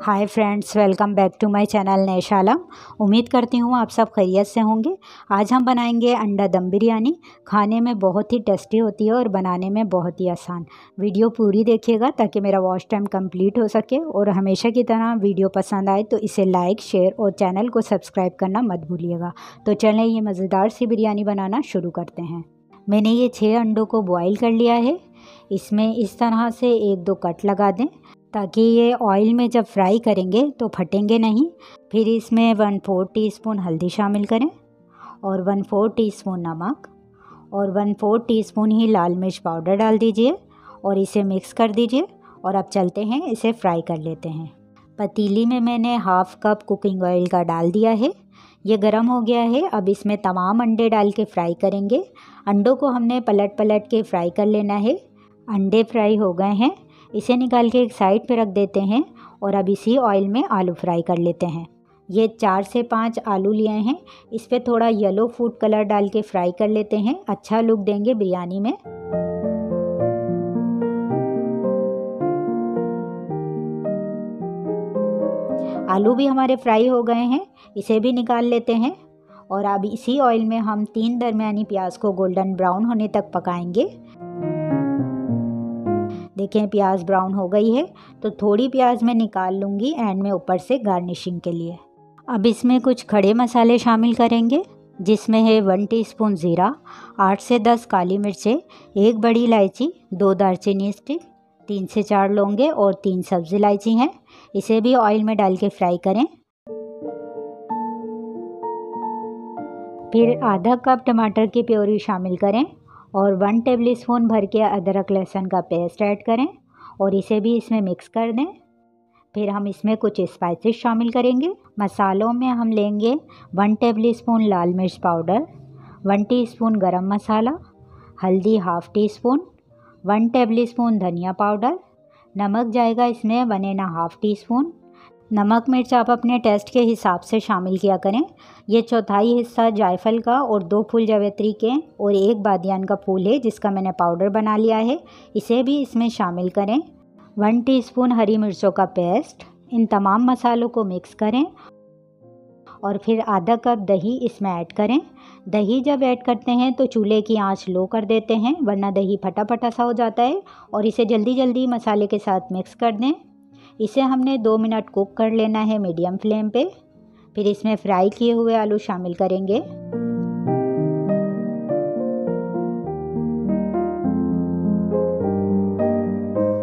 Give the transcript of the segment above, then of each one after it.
Hi friends, welcome back to my channel नेशालम। उम्मीद करती हूँ आप सब खैरियत से होंगे। आज हम बनाएंगे अंडा दम बिरयानी। खाने में बहुत ही टेस्टी होती है और बनाने में बहुत ही आसान। वीडियो पूरी देखिएगा ताकि मेरा वॉच टाइम कंप्लीट हो सके। और हमेशा की तरह वीडियो पसंद आए तो इसे लाइक, शेयर और चैनल को सब्सक्राइब करना मत भूलिएगा। तो चलें ये मज़ेदार सी बिरयानी बनाना शुरू करते हैं। मैंने ये 6 अंडों को बॉयल कर लिया है। इसमें इस तरह से 1-2 कट लगा दें ताकि ये ऑयल में जब फ्राई करेंगे तो फटेंगे नहीं। फिर इसमें 1/4 टीस्पून हल्दी शामिल करें और 1/4 टीस्पून नमक और 1/4 टीस्पून ही लाल मिर्च पाउडर डाल दीजिए और इसे मिक्स कर दीजिए। और अब चलते हैं इसे फ्राई कर लेते हैं। पतीली में मैंने 1/2 कप कुकिंग ऑयल का डाल दिया है। ये गर्म हो गया है। अब इसमें तमाम अंडे डाल के फ्राई करेंगे। अंडों को हमने पलट पलट के फ्राई कर लेना है। अंडे फ्राई हो गए हैं, इसे निकाल के एक साइड पे रख देते हैं। और अब इसी ऑयल में आलू फ्राई कर लेते हैं। ये 4 से 5 आलू लिए हैं। इस पर थोड़ा येलो फूड कलर डाल के फ्राई कर लेते हैं, अच्छा लुक देंगे बिरयानी में। आलू भी हमारे फ्राई हो गए हैं, इसे भी निकाल लेते हैं। और अब इसी ऑयल में हम 3 दरमियानी प्याज को गोल्डन ब्राउन होने तक पकाएंगे। देखें प्याज ब्राउन हो गई है तो थोड़ी प्याज मैं निकाल लूँगी एंड में ऊपर से गार्निशिंग के लिए। अब इसमें कुछ खड़े मसाले शामिल करेंगे, जिसमें है 1 टीस्पून ज़ीरा, 8 से 10 काली मिर्चें, 1 बड़ी इलायची, 2 दालचीनी स्टिक, 3 से 4 लौंगे और 3 सब्ज़ इलायची हैं। इसे भी ऑयल में डाल के फ्राई करें। फिर आधा कप टमाटर की प्योरी शामिल करें और 1 टेबल स्पून भर के अदरक लहसुन का पेस्ट ऐड करें और इसे भी इसमें मिक्स कर दें। फिर हम इसमें कुछ स्पाइसेस शामिल करेंगे। मसालों में हम लेंगे 1 टेबल स्पून लाल मिर्च पाउडर, 1 टीस्पून गरम मसाला, हल्दी 1/2 टीस्पून, 1 टेबल स्पून धनिया पाउडर, नमक जाएगा इसमें 1.5 टीस्पून। नमक मिर्च आप अपने टेस्ट के हिसाब से शामिल किया करें। ये 1/4 हिस्सा जायफल का और 2 फूल जावित्री के और 1 बादियान का फूल है जिसका मैंने पाउडर बना लिया है, इसे भी इसमें शामिल करें। 1 टीस्पून हरी मिर्चों का पेस्ट। इन तमाम मसालों को मिक्स करें और फिर आधा कप दही इसमें ऐड करें। दही जब ऐड करते हैं तो चूल्हे की आंच लो कर देते हैं, वरना दही फटा फटा सा हो जाता है। और इसे जल्दी जल्दी मसाले के साथ मिक्स कर दें। इसे हमने 2 मिनट कुक कर लेना है मीडियम फ्लेम पे। फिर इसमें फ्राई किए हुए आलू शामिल करेंगे।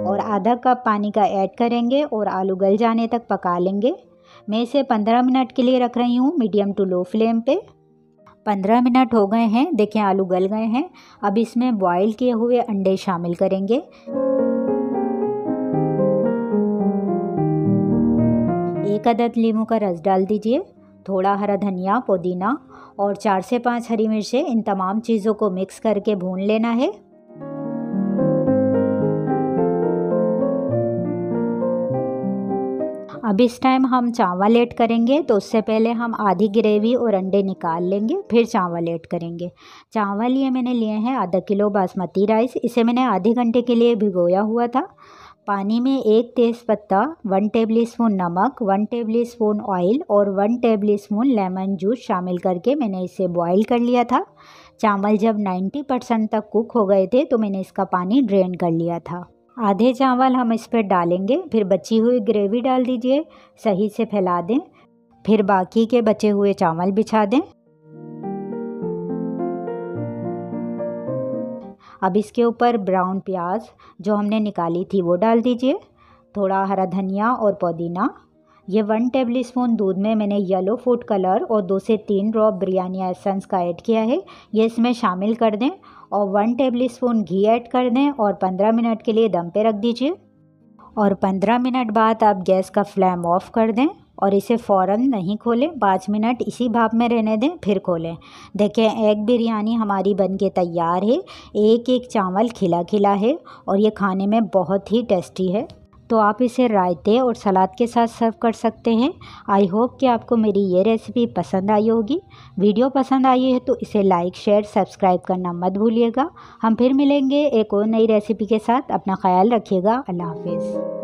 और आधा कप पानी का ऐड करेंगे और आलू गल जाने तक पका लेंगे। मैं इसे 15 मिनट के लिए रख रही हूँ मीडियम टू लो फ्लेम पे। 15 मिनट हो गए हैं, देखें आलू गल गए हैं। अब इसमें बॉईल किए हुए अंडे शामिल करेंगे। 1 अदद नींबू का रस डाल दीजिए, थोड़ा हरा धनिया, पुदीना और 4 से 5 हरी मिर्चें। इन तमाम चीज़ों को मिक्स करके भून लेना है। अब इस टाइम हम चावल ऐड करेंगे, तो उससे पहले हम आधी ग्रेवी और अंडे निकाल लेंगे, फिर चावल ऐड करेंगे। चावल ये मैंने लिए हैं आधा किलो बासमती राइस। इसे मैंने आधे घंटे के लिए भिगोया हुआ था। पानी में 1 तेज़पत्ता, 1 टेबल स्पून नमक, 1 टेबल स्पून ऑयल और 1 टेबल स्पून लेमन जूस शामिल करके मैंने इसे बॉईल कर लिया था। चावल जब 90% तक कुक हो गए थे तो मैंने इसका पानी ड्रेन कर लिया था। आधे चावल हम इस पर डालेंगे, फिर बची हुई ग्रेवी डाल दीजिए, सही से फैला दें। फिर बाकी के बचे हुए चावल बिछा दें। अब इसके ऊपर ब्राउन प्याज जो हमने निकाली थी वो डाल दीजिए, थोड़ा हरा धनिया और पुदीना। ये 1 टेबल स्पून दूध में मैंने येलो फूड कलर और 2 से 3 ड्रॉप बिरयानी एसेंस का ऐड किया है, ये इसमें शामिल कर दें। और 1 टेबल स्पून घी ऐड कर दें और 15 मिनट के लिए दम पे रख दीजिए। और 15 मिनट बाद आप गैस का फ्लेम ऑफ कर दें और इसे फ़ौरन नहीं खोलें, 5 मिनट इसी भाप में रहने दें, फिर खोलें। देखें एग बिरयानी हमारी बनके तैयार है। एक एक चावल खिला खिला है और ये खाने में बहुत ही टेस्टी है। तो आप इसे रायते और सलाद के साथ सर्व कर सकते हैं। आई होप कि आपको मेरी ये रेसिपी पसंद आई होगी। वीडियो पसंद आई है तो इसे लाइक, शेयर, सब्सक्राइब करना मत भूलिएगा। हम फिर मिलेंगे एक और नई रेसिपी के साथ। अपना ख्याल रखिएगा। अल्लाह हाफिज़।